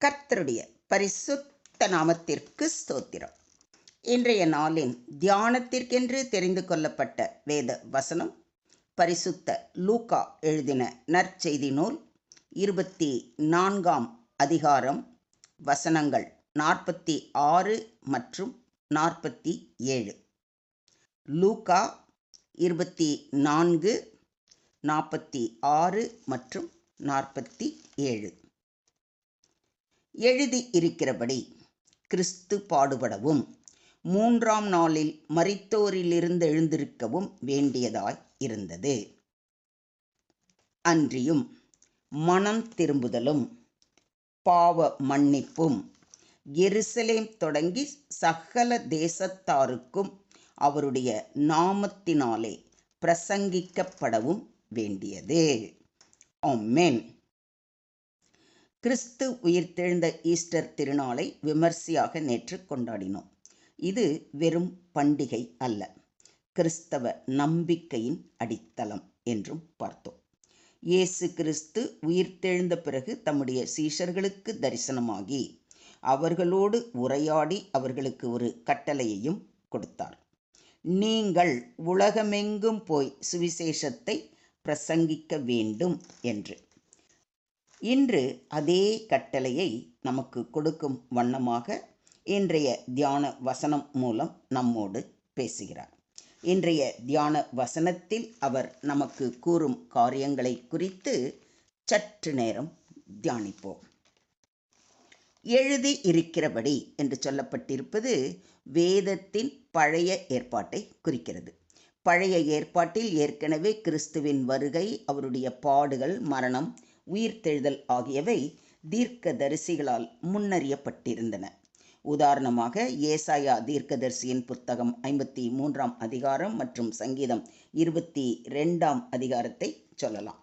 கர்த்தருடைய பரிசுத்த நாமத்திற்கு ஸ்தோத்திரம். இன்றைய நாளின் தியானத்திற்கென்று தெரிந்து கொள்ளப்பட்ட வேத வசனம் பரிசுத்த லூக்கா எழுதின நற்செய்தி நூல் 24ஆம் அதிகாரம் வசனங்கள் 46 மற்றும் 47. லூக்கா 24, 46 மற்றும் 47. எழுதி இருக்கிறபடி கிறிஸ்து பாடுபடவும் 3ஆம் நாளில் மரித்தோரிலிருந்து எழுந்திருக்கவும் வேண்டியதாய் இருந்தது. அன்றியும் மனம் திரும்புதலும் பாவ மன்னிப்பும் எருசலேம் தொடங்கி சகல தேசத்தாருக்கும் அவருடைய நாமத்தினாலே பிரசங்கிக்கப்படவும் வேண்டியது. ஆமென். கிறிஸ்து உயிர்த்தெழுந்த ஈஸ்டர் திருநாளை விமர்சையாக நேற்று கொண்டாடினோம். இது வெறும் பண்டிகை அல்ல, கிறிஸ்தவ நம்பிக்கையின் அடித்தளம் என்றும் பார்த்தோம். இயேசு கிறிஸ்து உயிர்த்தெழுந்த பிறகு தம்முடைய சீஷர்களுக்கு தரிசனமாகி அவர்களோடு உரையாடி அவர்களுக்கு ஒரு கட்டளையையும் கொடுத்தார். நீங்கள் உலகமெங்கும் போய் சுவிசேஷத்தை பிரசங்கிக்க வேண்டும் என்று. இன்று அதே கட்டளையை நமக்கு கொடுக்கும் வண்ணமாக இன்றைய தியான வசனம் மூலம் நம்மோடு பேசுகிறார். இன்றைய தியான வசனத்தில் அவர் நமக்கு கூறும் காரியங்களை குறித்து சற்று நேரம் தியானிப்போம். எழுதி இருக்கிறபடி என்று சொல்லப்பட்டிருப்பது வேதத்தின் பழைய ஏற்பாட்டை குறிக்கிறது. பழைய ஏற்பாட்டில் ஏற்கனவே கிறிஸ்துவின் வருகை, அவருடைய பாடுகள், மரணம், உயிர்த்தெழுதல் ஆகியவை தீர்க்கதரிசிகளால் முன்னறியப்பட்டிருந்தன. உதாரணமாக ஏசாயா தீர்க்கதரிசியின் புத்தகம் 53ஆம் அதிகாரம் மற்றும் சங்கீதம் 22ஆம் அதிகாரத்தை சொல்லலாம்.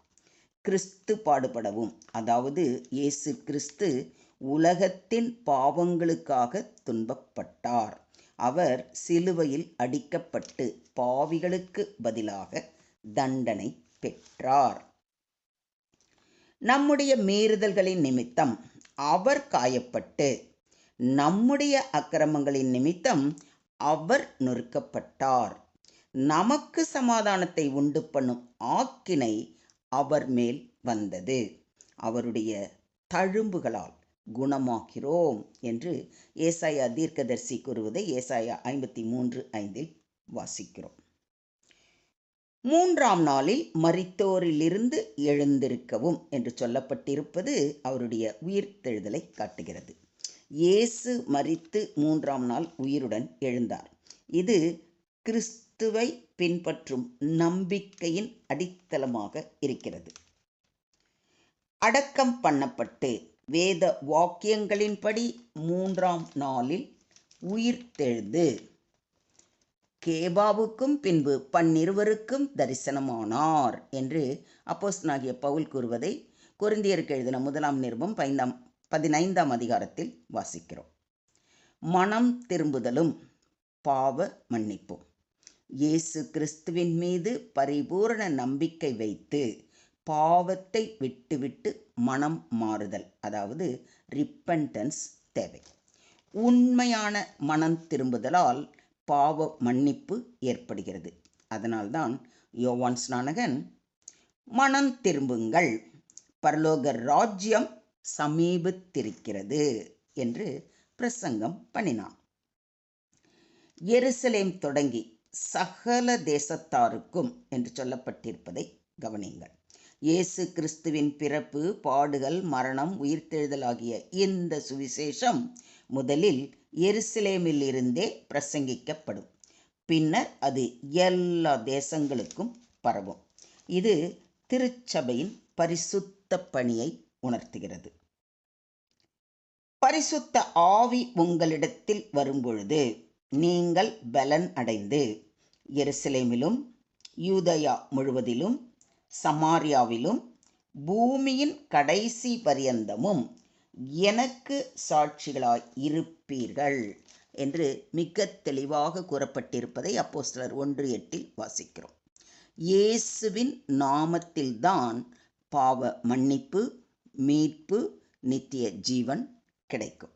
கிறிஸ்து பாடுபடவும், அதாவது இயேசு கிறிஸ்து உலகத்தின் பாவங்களுக்காக துன்பப்பட்டார். அவர் சிலுவையில் அடிக்கப்பட்டு பாவிகளுக்கு பதிலாக தண்டனை பெற்றார். நம்முடைய மீறுதல்களின் நிமித்தம் அவர் காயப்பட்டு, நம்முடைய அக்கிரமங்களின் நிமித்தம் அவர் நொறுக்கப்பட்டார். நமக்கு சமாதானத்தை உண்டு பண்ணும் ஆக்கினை அவர் மேல் வந்தது. அவருடைய தழும்புகளால் குணமாகிறோம் என்று ஏசாயா தீர்க்கதரிசி கூறுவதை ஏசாயா 53:5 வாசிக்கிறோம். 3ஆம் நாளில் மரித்தோரிலிருந்து எழுந்திருக்கவும் என்று சொல்லப்பட்டிருப்பது அவருடைய உயிர்த்தெழுதலை காட்டுகிறது. இயேசு மரித்து 3ஆம் நாள் உயிருடன் எழுந்தார். இது கிறிஸ்துவை பின்பற்றும் நம்பிக்கையின் அடித்தளமாக இருக்கிறது. அடக்கம் பண்ணப்பட்டு வேத வாக்கியங்களின்படி 3ஆம் நாளில் உயிர்த்தெழுந்து கேபாவுக்கும் பின்பு 12 தரிசனமானார் என்று அப்போஸ்தலனாகிய பவுல் கூறுவதை கொரிந்தியருக்கு எழுதின 1ஆம் நிருபம் 15ஆம் அதிகாரத்தில் வாசிக்கிறோம். மனம் திரும்புதலும் பாவ மன்னிப்பும். இயேசு கிறிஸ்துவின் மீது பரிபூரண நம்பிக்கை வைத்து பாவத்தை விட்டுவிட்டு மனம் மாறுதல், அதாவது ரிப்பெண்டன்ஸ் தேவை. உண்மையான மனம் திரும்புதலால் பாவ மன்னிப்பு ஏற்படுகிறது. அதனால்தான் யோவான் ஸ்நானகன் மனம் திரும்புங்கள், பரலோக ராஜ்யம் சமீபித்திருக்கிறது என்று பிரசங்கம் பண்ணினான். எருசலேம் தொடங்கி சகல தேசத்தாருக்கும் என்று சொல்லப்பட்டிருப்பதை கவனியுங்கள். இயேசு கிறிஸ்துவின் பிறப்பு, பாடுகள், மரணம், உயிர்த்தெழுதல் ஆகிய இந்த சுவிசேஷம் முதலில் எருசலேமில் இருந்தே பிரசங்கிக்கப்படும். பின்னர் அது எல்லா தேசங்களுக்கும் பரவும். இது திருச்சபையின் பரிசுத்த பணியை உணர்த்துகிறது. பரிசுத்த ஆவி உங்களிடத்தில் வரும்பொழுது நீங்கள் பலன் அடைந்து எருசலேமிலும் யூதயா முழுவதிலும் சமாரியாவிலும் பூமியின் கடைசி பரியந்தமும் எனக்கு சாட்சிகளாய் இருப்பீர்கள் என்று மிக தெளிவாக கூறப்பட்டிருப்பதை அப்போஸ்தலர் 1:8 வாசிக்கிறோம். இயேசுவின் நாமத்தில்தான் பாவ மன்னிப்பு, மீட்பு, நித்திய ஜீவன் கிடைக்கும்.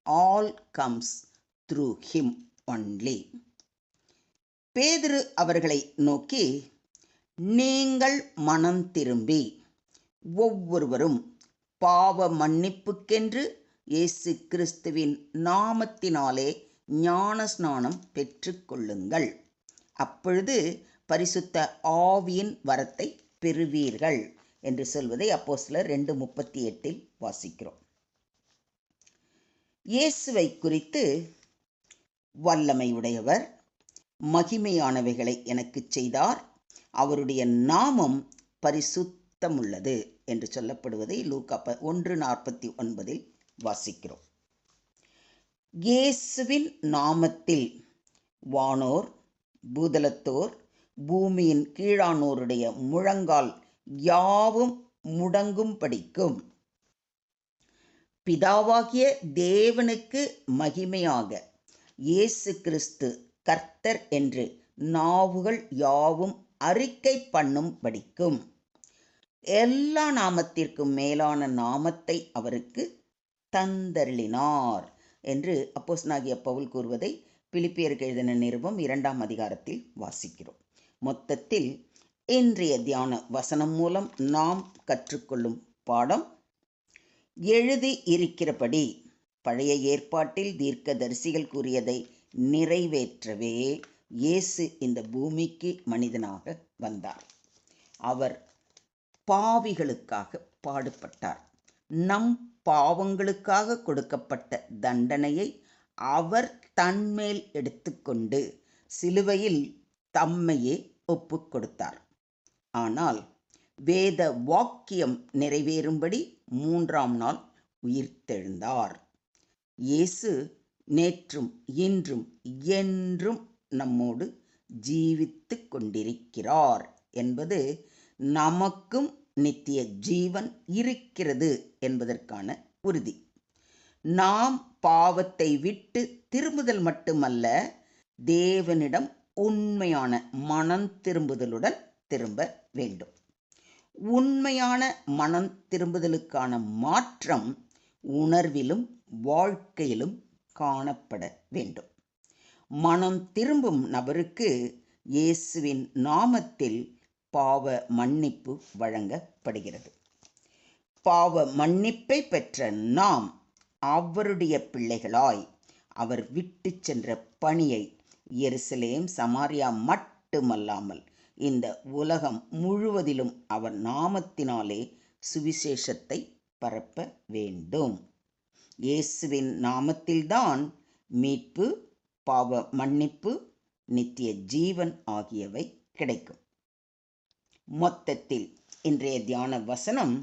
All comes through him only. பேதுரு அவர்களை நோக்கி, நீங்கள் மனம் திரும்பி ஒவ்வொருவரும் பாவ மன்னிப்புக்கென்று இயேசு கிறிஸ்துவின் நாமத்தினாலே ஞான ஸ்நானம் பெற்றுக்கொள்ளுங்கள். அப்பொழுது பரிசுத்த ஆவியின் வரத்தை பெறுவீர்கள் என்று சொல்வதை அப்போஸ்தலர் 2:38 வாசிக்கிறோம். இயேசுவை குறித்து வல்லமையுடையவர், மகிமையானவைகளை எனக்கு செய்தார், அவருடைய நாமம் பரிசுத்தமுள்ளது என்று சொல்லப்படுவதை லூக்கா 1:49 வாசிக்கிறோம். இயேசுவின் நாமத்தில் வானோர், பூதலத்தோர், பூமியின் கீழானோருடைய முழங்கால் யாவும் முடங்கும்படிக்கும் பிதாவாகிய தேவனுக்கு மகிமையாக இயேசு கிறிஸ்து கர்த்தர் என்று நாவுகள் யாவும் அறிக்கை பண்ணும்படிக்கும் எல்லா நாமத்திற்கும் மேலான நாமத்தை அவருக்கு தந்தருளினார் என்று அப்போஸ்தலனாகிய பவுல் கூறுவதை பிலிப்பியருக்கு எழுதின நிருபம் 2ஆம் அதிகாரத்தில் வாசிக்கிறோம். மொத்தத்தில் இன்றைய தியான வசனம் மூலம் நாம் கற்றுக்கொள்ளும் பாடம், எழுதி இருக்கிறபடி பழைய ஏற்பாட்டில் தீர்க்கதரிசிகள் கூறியதை நிறைவேற்றவே இயேசு இந்த பூமிக்கு மனிதனாக வந்தார். அவர் பாவிகளுக்காக பாடுபட்டார். நம் பாவங்களுக்காக கொடுக்கப்பட்ட தண்டனையை அவர் தன்மேல் எடுத்துக்கொண்டு சிலுவையில் தம்மையே ஒப்புக் கொடுத்தார். ஆனால் வேத வாக்கியம் நிறைவேறும்படி 3ஆம் நாள் உயிர்த்தெழுந்தார். இயேசு நேற்றும் இன்றும் என்றும் நம்மோடு ஜீவித்து கொண்டிருக்கிறார் என்பது நமக்கும் நித்திய ஜீவன் இருக்கிறது என்பதற்கான உறுதி. நாம் பாவத்தை விட்டு திரும்புதல் மட்டுமல்ல, தேவனிடம் உண்மையான மனம் திரும்புதலுடன் திரும்ப வேண்டும். உண்மையான மனம் திரும்புதலுக்கான மாற்றம் உணர்விலும் வாழ்க்கையிலும் காணப்பட வேண்டும். மனம் திரும்பும் நபருக்கு இயேசுவின் நாமத்தில் பாவ மன்னிப்பு வழங்கப்படுகிறது. பாவ மன்னிப்பை பெற்ற நாம் அவருடைய பிள்ளைகளாய் அவர் விட்டு சென்ற பணியை எருசலேம், சமாரியா மட்டுமல்லாமல் இந்த உலகம் முழுவதிலும் அவர் நாமத்தினாலே சுவிசேஷத்தை பரப்ப வேண்டும். இயேசுவின் நாமத்தில்தான் மீட்பு, பாவ மன்னிப்பு, நித்திய ஜீவன் ஆகியவை கிடைக்கும். மொத்தத்தில் இன்றைய தியான வசனம்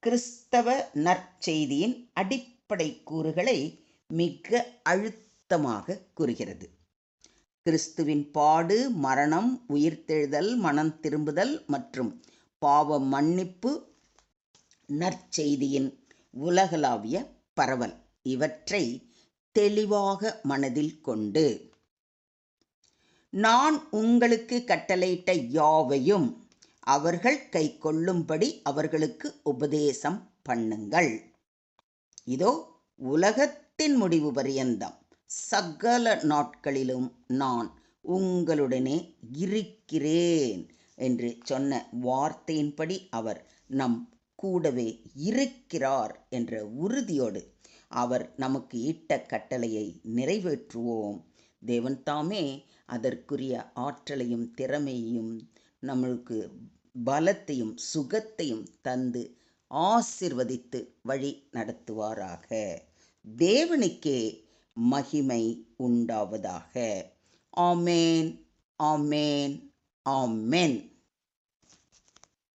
கிறிஸ்தவ நற்செய்தியின் அடிப்படை கூறுகளை மிக அழுத்தமாக கூறுகிறது. கிறிஸ்துவின் பாடு, மரணம், உயிர்த்தெழுதல், மனம் திரும்புதல் மற்றும் பாவ மன்னிப்பு, நற்செய்தியின் உலகளாவிய பரவல் இவற்றை தெளிவாக மனதில் கொண்டு, நான் உங்களுக்கு கட்டளையிட்ட யாவையும் அவர்கள் கைக்கொள்ளும்படி அவர்களுக்கு உபதேசம் பண்ணுங்கள். இதோ உலகத்தின் முடிவு பரியந்தம் சகல நாட்களிலும் நான் உங்களுடனே இருக்கிறேன் என்று சொன்ன வார்த்தையின்படி அவர் நம் கூடவே இருக்கிறார் என்ற உறுதியோடு அவர் நமக்கு இட்ட கட்டளையை நிறைவேற்றுவோம். தேவன் தாமே அதற்குரிய ஆற்றலையும் திறமையையும் நம்மளுக்கு பலத்தையும் சுகத்தையும் தந்து ஆசிர்வதித்து வழி நடத்துவாராக. தேவனுக்கே மகிமை உண்டாவதாக. ஆமேன், ஆமேன், ஆமென்.